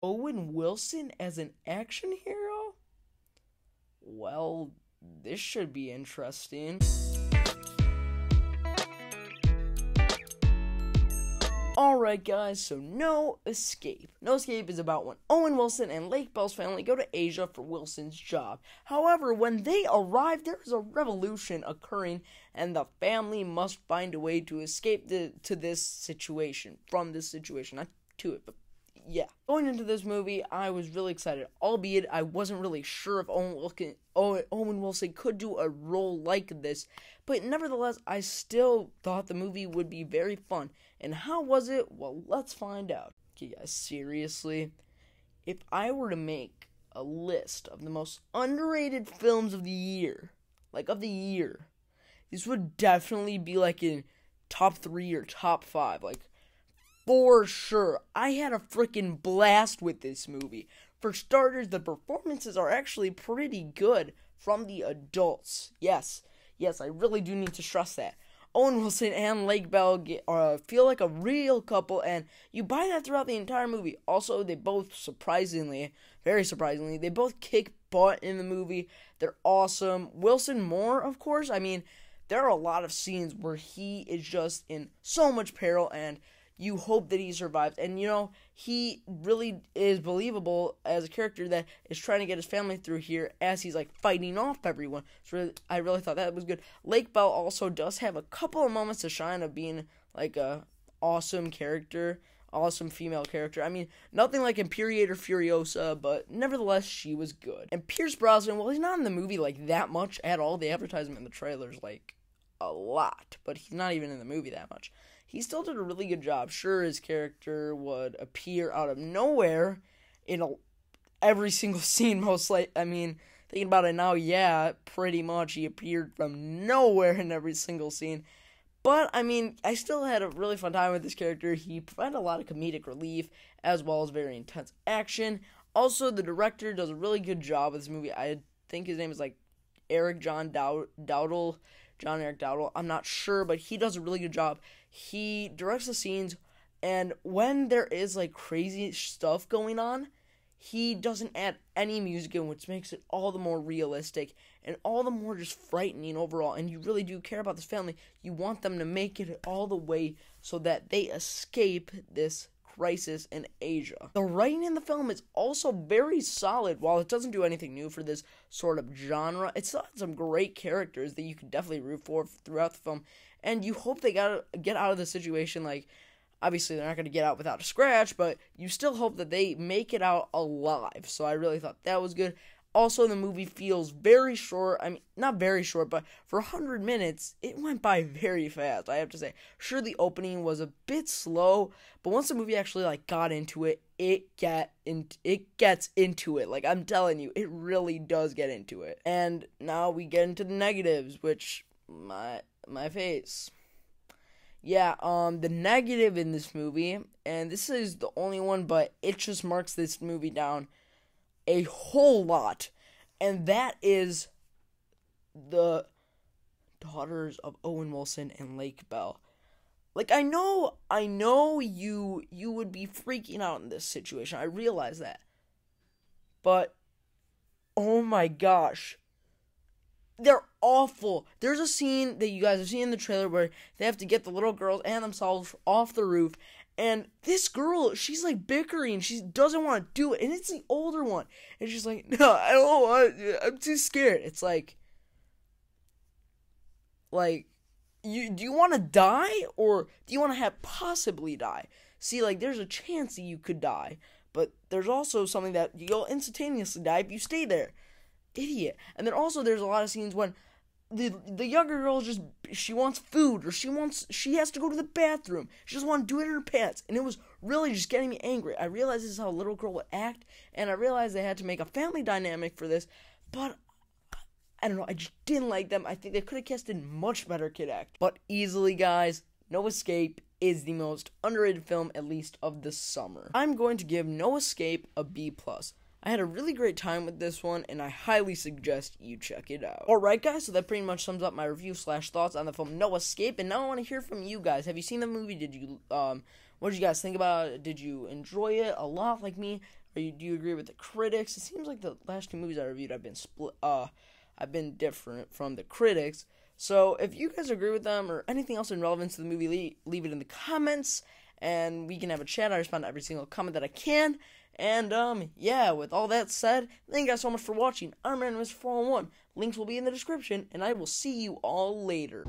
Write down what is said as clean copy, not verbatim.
Owen Wilson as an action hero? Well, this should be interesting. Alright guys, so No Escape. No Escape is about when Owen Wilson and Lake Bell's family go to Asia for Wilson's job. However, when they arrive, there is a revolution occurring, and the family must find a way to escape from this situation. Not to it, but yeah. Going into this movie, I was really excited, albeit I wasn't really sure if Owen Wilson could do a role like this, but nevertheless, I still thought the movie would be very fun. And how was it? Well, let's find out. Okay, guys, seriously, if I were to make a list of the most underrated films of the year, this would definitely be like in top 3 or top 5, like, for sure. I had a freaking blast with this movie. For starters, the performances are actually pretty good from the adults. Yes, I really do need to stress that. Owen Wilson and Lake Bell feel like a real couple, and you buy that throughout the entire movie. Also, they both very surprisingly, they both kick butt in the movie. They're awesome. Wilson more, of course. I mean, there are a lot of scenes where he is just in so much peril, and you hope that he survives. And, you know, he really is believable as a character that is trying to get his family through here as he's, like, fighting off everyone. So I really thought that was good. Lake Bell also does have a couple of moments to shine of being, like, a awesome character, awesome female character. I mean, nothing like Imperator Furiosa, but nevertheless, she was good. And Pierce Brosnan, well, he's not in the movie, like, that much at all. They advertise him in the trailers, like, a lot, but he's not even in the movie that much. He still did a really good job. Sure, his character would appear out of nowhere in every single scene, most likely. I mean, thinking about it now, yeah, pretty much he appeared from nowhere in every single scene. But, I mean, I still had a really fun time with this character. He provided a lot of comedic relief, as well as very intense action. Also, the director does a really good job with this movie. I think his name is, like, John Eric Dowdle. I'm not sure, but he does a really good job. He directs the scenes, and when there is, like, crazy stuff going on, he doesn't add any music in, which makes it all the more realistic and all the more just frightening overall. And you really do care about this family. You want them to make it all the way so that they escape this crisis in Asia. The writing in the film is also very solid. While it doesn't do anything new for this sort of genre, it still has some great characters that you can definitely root for throughout the film. And you hope they get out of the situation. Like, obviously they're not going to get out without a scratch, but you still hope that they make it out alive. So I really thought that was good. Also, the movie feels very short. I mean, not very short, but for 100 minutes, it went by very fast, I have to say. Sure, the opening was a bit slow, but once the movie actually, like, got into it, it gets into it. Like, I'm telling you, it really does get into it. And now we get into the negatives, which, my face. Yeah, the negative in this movie, and this is the only one, but it just marks this movie down a whole lot, and that is the daughters of Owen Wilson and Lake Bell. Like, I know you would be freaking out in this situation. I realize that. But, oh my gosh. They're awful. There's a scene that you guys have seen in the trailer where they have to get the little girls and themselves off the roof. And this girl, she's like bickering. She doesn't want to do it. And it's the older one. And she's like, no, I don't want to. I'm too scared. It's like, do you want to die? Or do you want to have possibly die? See, like, there's a chance that you could die. But there's also something that you'll instantaneously die if you stay there. Idiot. And then also there's a lot of scenes when the younger girl she wants food, or she has to go to the bathroom. She doesn't want to do it in her pants. And it was really just getting me angry. I realized this is how a little girl would act, and I realized they had to make a family dynamic for this, but I don't know, I just didn't like them. I think they could have casted much better kid act. But easily, guys, No Escape is the most underrated film, at least of the summer. I'm going to give No Escape a B+. I had a really great time with this one, and I highly suggest you check it out. Alright guys, so that pretty much sums up my review / thoughts on the film No Escape, and now I want to hear from you guys. Have you seen the movie? What did you guys think about it? Did you enjoy it a lot like me? Do you agree with the critics? It seems like the last two movies I reviewed I've been I've been different from the critics. So if you guys agree with them or anything else in relevance to the movie, leave it in the comments and we can have a chat. I respond to every single comment that I can. And yeah, with all that said, thank you guys so much for watching. I'm Mr. 401. Links will be in the description, and I will see you all later.